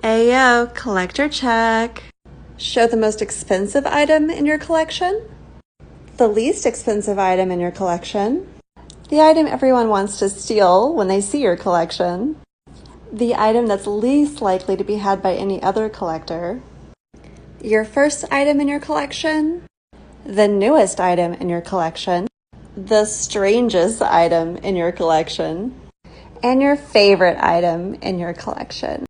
Ayo, collector check. Show the most expensive item in your collection, the least expensive item in your collection, the item everyone wants to steal when they see your collection, the item that's least likely to be had by any other collector, your first item in your collection, the newest item in your collection, the strangest item in your collection, and your favorite item in your collection.